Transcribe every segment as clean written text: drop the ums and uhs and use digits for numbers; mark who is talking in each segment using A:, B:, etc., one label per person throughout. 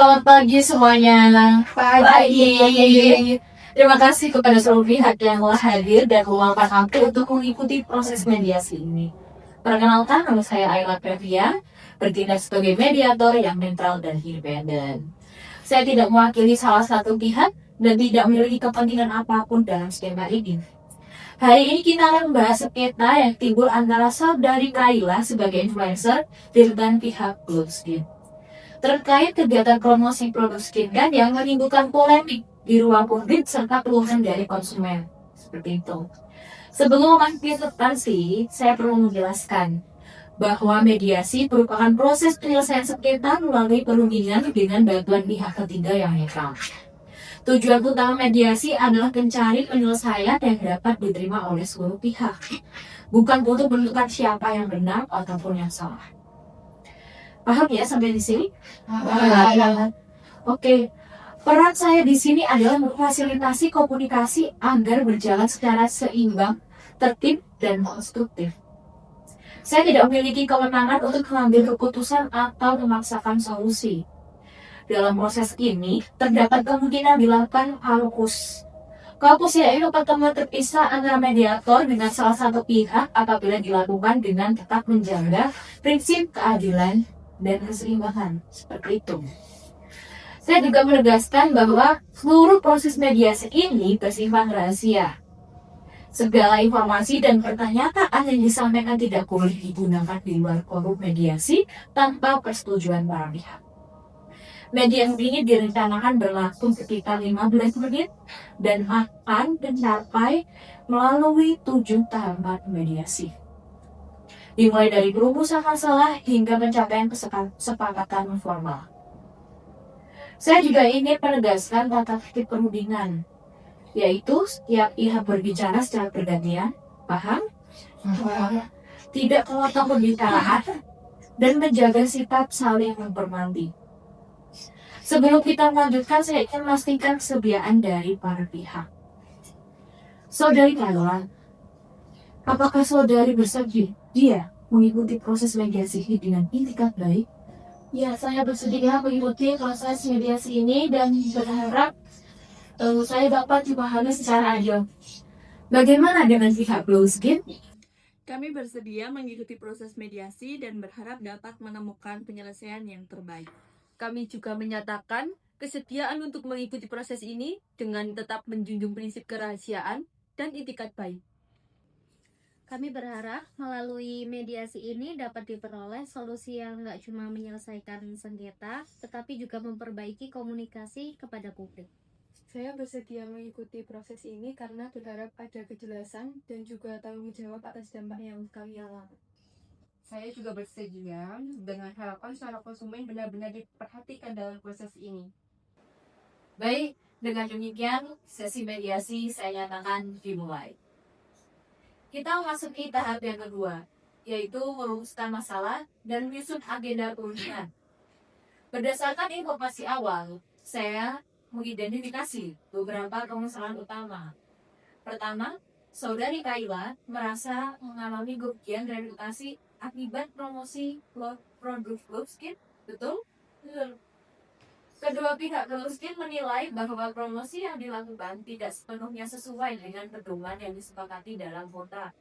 A: Selamat pagi semuanya. Pagi. Terima kasih kepada seluruh pihak yang telah hadir dan meluangkan waktu untuk mengikuti proses mediasi ini. Perkenalkan, nama saya Ayla Previa, bertindak sebagai mediator yang netral dan independen. Saya tidak mewakili salah satu pihak dan tidak memiliki kepentingan apapun dalam skema ini. Hari ini kita akan membahas sengketa yang timbul antara saudari Kaila sebagai influencer dengan pihak Blueskin terkait kegiatan promosi produk skincare yang menimbulkan polemik di ruang publik serta keluhan dari konsumen. Seperti itu. Sebelum lanjut substansi, saya perlu menjelaskan bahwa mediasi merupakan proses penyelesaian sengketa melalui perundingan dengan bantuan pihak ketiga yang netral. Tujuan utama mediasi adalah mencari penyelesaian yang dapat diterima oleh seluruh pihak, bukan untuk menentukan siapa yang benar ataupun yang salah. Paham ya sampai di sini? Oke. Peran saya di sini adalah memfasilitasi komunikasi agar berjalan secara seimbang, tertib, dan konstruktif. Saya tidak memiliki kewenangan untuk mengambil keputusan atau memaksakan solusi. Dalam proses ini, terdapat kemungkinan dilakukan kaukus. Kaukus yaitu pertemuan terpisah antara mediator dengan salah satu pihak apabila dilakukan dengan tetap menjaga prinsip keadilan dan keseimbangan, seperti itu. Saya juga menegaskan bahwa seluruh proses mediasi ini bersifat rahasia. Segala informasi dan pernyataan yang disampaikan tidak boleh digunakan di luar forum mediasi tanpa persetujuan para pihak. Mediasi ini direncanakan berlangsung sekitar 15 menit dan akan mencapai melalui 7 tahapan mediasi. Dimulai dari perumusan masalah hingga pencapaian kesepakatan formal. Saya juga ingin menegaskan tata tertib perundingan, yaitu setiap pihak berbicara secara bergantian, paham? Tidak memotong pembicaraan, dan menjaga sikap saling menghormati. Sebelum kita melanjutkan, saya ingin memastikan kesediaan dari para pihak. Saudari Kaila, apakah saudari bersedia mengikuti proses mediasi ini dengan itikat baik?
B: Ya, saya bersedia mengikuti proses mediasi ini dan berharap saya dapat dipahami secara adil.
A: Bagaimana dengan pihak Blueskin?
C: Kami bersedia mengikuti proses mediasi dan berharap dapat menemukan penyelesaian yang terbaik. Kami juga menyatakan kesediaan untuk mengikuti proses ini dengan tetap menjunjung prinsip kerahasiaan dan itikat baik.
D: Kami berharap melalui mediasi ini dapat diperoleh solusi yang nggak cuma menyelesaikan sengketa, tetapi juga memperbaiki komunikasi kepada publik.
E: Saya bersedia mengikuti proses ini karena berharap ada kejelasan dan juga tanggung jawab atas dampak yang kami alami.
F: Saya juga bersedia dengan harapan secara konsumen benar-benar diperhatikan dalam proses ini.
A: Baik, dengan demikian sesi mediasi saya nyatakan dimulai. Kita memasuki tahap yang kedua, yaitu merumuskan masalah dan menyusun agenda perundingan. Berdasarkan informasi awal, saya mengidentifikasi beberapa permasalahan utama. Pertama, saudari Kaila merasa mengalami kerugian reputasi akibat promosi produk Blueskin, betul? Betul. Kedua pihak Blueskin menilai bahwa promosi yang dilakukan tidak sepenuhnya sesuai dengan pedoman yang disepakati dalam kontrak.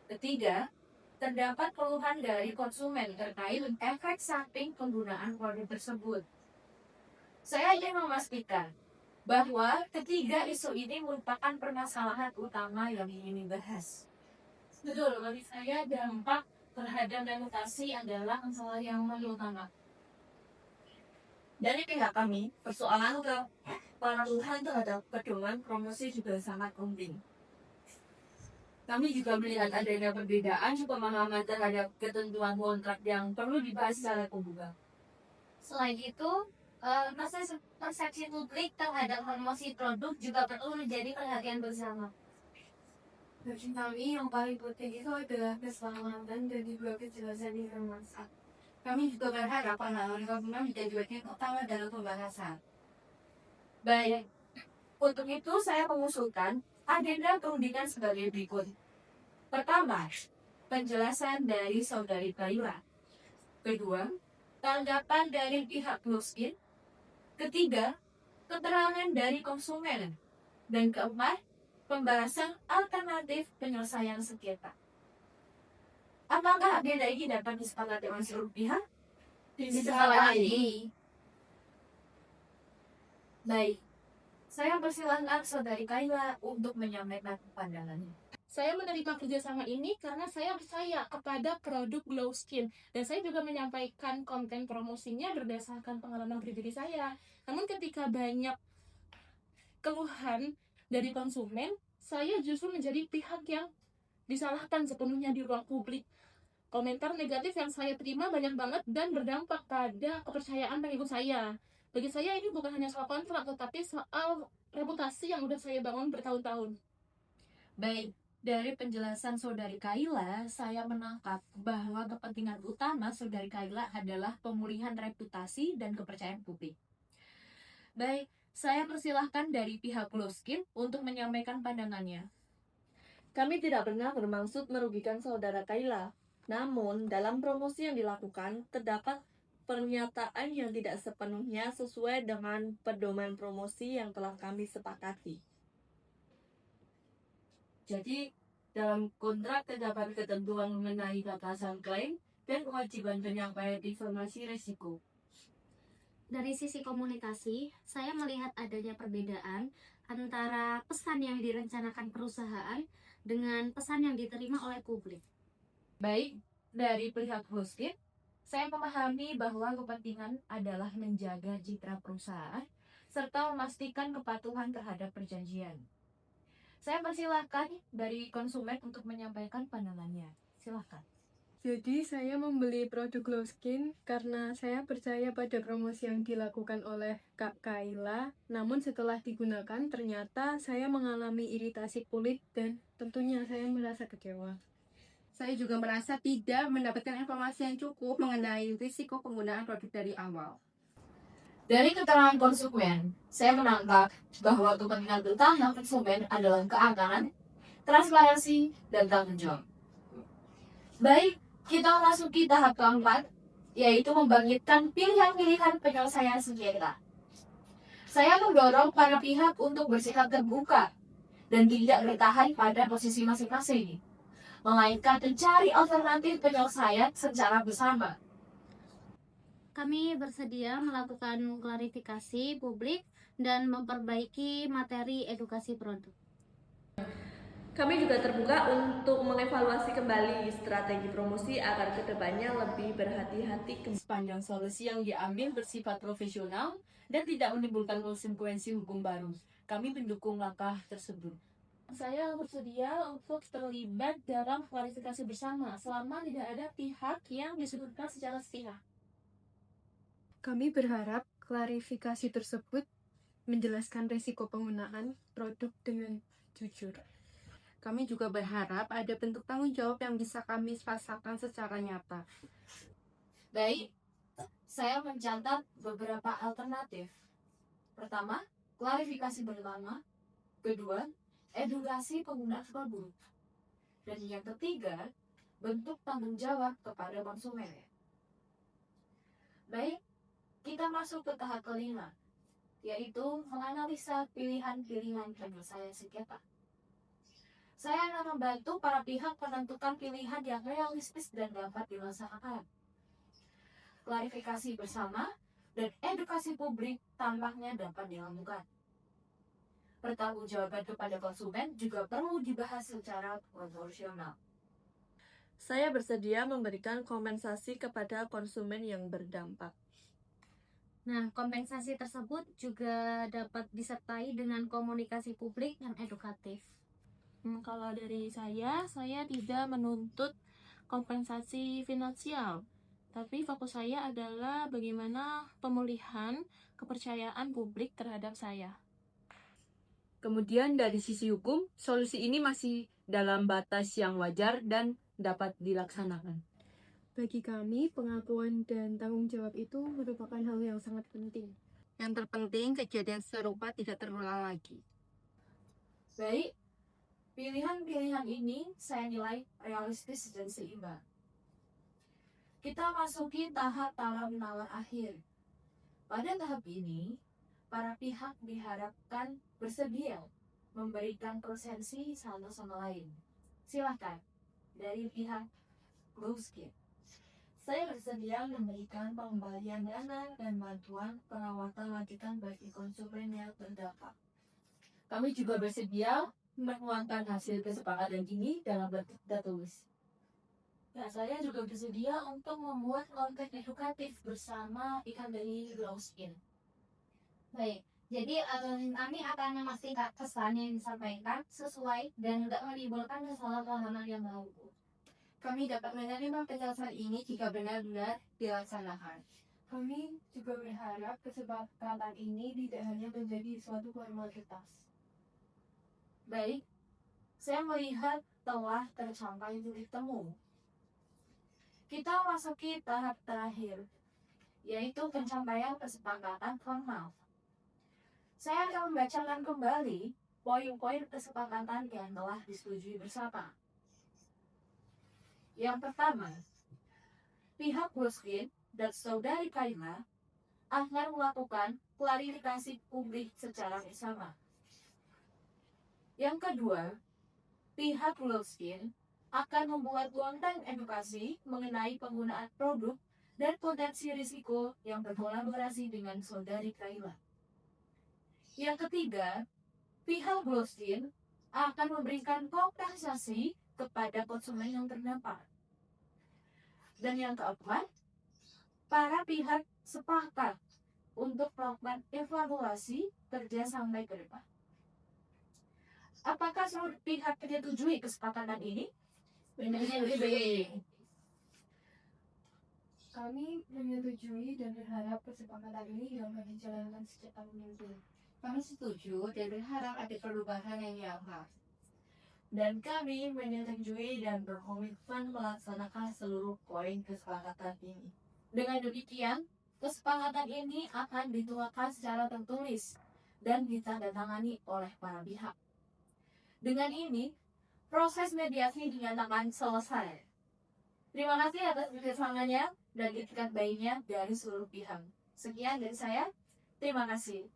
A: Ketiga, terdapat keluhan dari konsumen terkait efek samping penggunaan produk tersebut. Saya ingin memastikan bahwa ketiga isu ini merupakan permasalahan utama yang ingin dibahas. Betul, bagi saya dampak terhadap reputasi adalah masalah yang paling utama. Dari pihak kami, persoalan kepatuhan terhadap pedoman promosi juga sangat penting. Kami juga melihat adanya perbedaan pemahaman terhadap ketentuan kontrak yang perlu dibahas secara terbuka.
D: Selain itu, persepsi publik terhadap promosi produk juga perlu menjadi perhatian bersama.
E: Bagi kami yang paling penting itu adalah keselamatan dan juga kejelasan informasi.
F: Kami juga berharap pahlawan konsumen menjadi bagian utama dalam pembahasan.
A: Baik, untuk itu saya mengusulkan agenda perundingan sebagai berikut. Pertama, penjelasan dari saudari Kaila. Kedua, tanggapan dari pihak Blueskin. Ketiga, keterangan dari konsumen. Dan keempat, pembahasan alternatif penyelesaian sengketa. Apakah agenda ini dapat disepakati oleh seluruh pihak?
B: Disepakati.
A: Baik, saya persilahkan Saudari Kayla untuk menyampaikan pandangannya.
B: Saya menerima kerjasama ini karena saya percaya kepada produk Glow Skin, dan saya juga menyampaikan konten promosinya berdasarkan pengalaman pribadi saya. Namun ketika banyak keluhan dari konsumen, saya justru menjadi pihak yang disalahkan sepenuhnya di ruang publik. Komentar negatif yang saya terima banyak banget dan berdampak pada kepercayaan pengikut saya. Bagi saya ini bukan hanya soal kontrak, tetapi soal reputasi yang udah saya bangun bertahun-tahun.
A: Baik, dari penjelasan Saudari Kayla, saya menangkap bahwa kepentingan utama Saudari Kayla adalah pemulihan reputasi dan kepercayaan publik. Baik, saya persilahkan dari pihak Glow Skin untuk menyampaikan pandangannya.
C: Kami tidak pernah bermaksud merugikan saudara Kayla. Namun, dalam promosi yang dilakukan, terdapat pernyataan yang tidak sepenuhnya sesuai dengan pedoman promosi yang telah kami sepakati.
F: Jadi, dalam kontrak terdapat ketentuan mengenai batasan klaim dan kewajiban penyampaian informasi risiko.
D: Dari sisi komunikasi, saya melihat adanya perbedaan antara pesan yang direncanakan perusahaan dengan pesan yang diterima oleh publik.
A: Baik, dari pihak Glow Skin, saya memahami bahwa kepentingan adalah menjaga citra perusahaan serta memastikan kepatuhan terhadap perjanjian. Saya persilahkan dari konsumen untuk menyampaikan pandangannya. Silahkan.
E: Jadi saya membeli produk Glow Skin karena saya percaya pada promosi yang dilakukan oleh Kak Kayla. Namun setelah digunakan ternyata saya mengalami iritasi kulit dan tentunya saya merasa kecewa.
F: Saya juga merasa tidak mendapatkan informasi yang cukup mengenai risiko penggunaan produk dari awal.
A: Dari keterangan konsumen, saya menangkap bahwa kepentingan utama konsumen adalah keamanan, transparansi, dan tanggung jawab. Baik, kita memasuki tahap keempat, yaitu membangkitkan pilihan-pilihan penyelesaian sengketa. Saya mendorong para pihak untuk bersikap terbuka dan tidak bertahan pada posisi masing-masing, melainkan mencari alternatif penyelesaian secara bersama.
D: Kami bersedia melakukan klarifikasi publik dan memperbaiki materi edukasi produk.
C: Kami juga terbuka untuk mengevaluasi kembali strategi promosi agar kedepannya lebih berhati-hati
F: Sepanjang solusi yang diambil bersifat profesional dan tidak menimbulkan konsekuensi hukum baru. Kami mendukung langkah tersebut.
B: Saya bersedia untuk terlibat dalam klarifikasi bersama selama tidak ada pihak yang disebutkan secara sepihak.
E: Kami berharap klarifikasi tersebut menjelaskan risiko penggunaan produk dengan jujur.
F: Kami juga berharap ada bentuk tanggung jawab yang bisa kami rasakan secara nyata.
A: Baik, saya mencatat beberapa alternatif. Pertama, klarifikasi bersama. Kedua, edukasi penggunaan produk. Dan yang ketiga, bentuk tanggung jawab kepada konsumen. Baik, kita masuk ke tahap kelima, yaitu menganalisa pilihan-pilihan penyelesaian sengketa. Saya akan membantu para pihak menentukan pilihan yang realistis dan dapat dilaksanakan. Klarifikasi bersama dan edukasi publik tampaknya dapat dilakukan. Pertanggungjawaban kepada konsumen juga perlu dibahas secara proporsional.
C: Saya bersedia memberikan kompensasi kepada konsumen yang berdampak.
D: Nah, kompensasi tersebut juga dapat disertai dengan komunikasi publik yang edukatif.
B: Kalau dari saya tidak menuntut kompensasi finansial, tapi fokus saya adalah bagaimana pemulihan kepercayaan publik terhadap saya.
C: Kemudian dari sisi hukum, solusi ini masih dalam batas yang wajar dan dapat dilaksanakan.
E: Bagi kami, pengakuan dan tanggung jawab itu merupakan hal yang sangat penting.
F: Yang terpenting, kejadian serupa tidak terulang lagi.
A: Baik, pilihan-pilihan ini saya nilai realistis dan seimbang. Kita masuki tahap tawar-menawar akhir. Pada tahap ini, para pihak diharapkan bersedia memberikan konsensi satu sama lain. Silakan dari pihak Glowskin.
F: Saya bersedia memberikan pengembalian dana dan bantuan perawatan lanjutan bagi konsumen yang terdampak. Kami juga bersedia menuangkan hasil kesepakatan ini dalam bentuk tertulis.
A: Ya, saya juga bersedia untuk membuat konten edukatif bersama ikan dari Glowskin.
D: Baik, jadi kami akan memastikan pesan yang disampaikan sesuai dan tidak menimbulkan kesalahpahaman yang baru.
F: Kami dapat menerima penjelasan ini jika benar-benar dilaksanakan.
E: Kami juga berharap kesepakatan ini tidak hanya menjadi suatu formalitas.
A: Baik, saya melihat telah tercapai titik temu. Kita masuki tahap terakhir, yaitu pencapaian kesepakatan formal. Saya akan membacakan kembali poin-poin kesepakatan yang telah disetujui bersama. Yang pertama, pihak Glowskin dan saudari Kaila akan melakukan klarifikasi publik secara bersama. Yang kedua, pihak Glowskin akan membuat konten edukasi mengenai penggunaan produk dan potensi risiko yang berkolaborasi dengan saudari Kaila. Yang ketiga, pihak Glowskin akan memberikan kompensasi kepada konsumen yang terdampak. Dan yang keempat, para pihak sepakat untuk melakukan evaluasi kerja sampai ke depan. Apakah seluruh pihak menyetujui kesepakatan ini?
E: Kami menyetujui dan berharap kesepakatan ini dapat dijalankan secepat mungkin.
F: Kami setuju dan berharap ada perubahan yang nyata.
A: Dan kami menyetujui dan berkomitmen melaksanakan seluruh poin kesepakatan ini. Dengan demikian, kesepakatan ini akan dituangkan secara tertulis dan ditandatangani oleh para pihak. Dengan ini, proses mediasi dinyatakan selesai. Terima kasih atas kerjasamanya dan itikat baiknya dari seluruh pihak. Sekian dari saya. Terima kasih.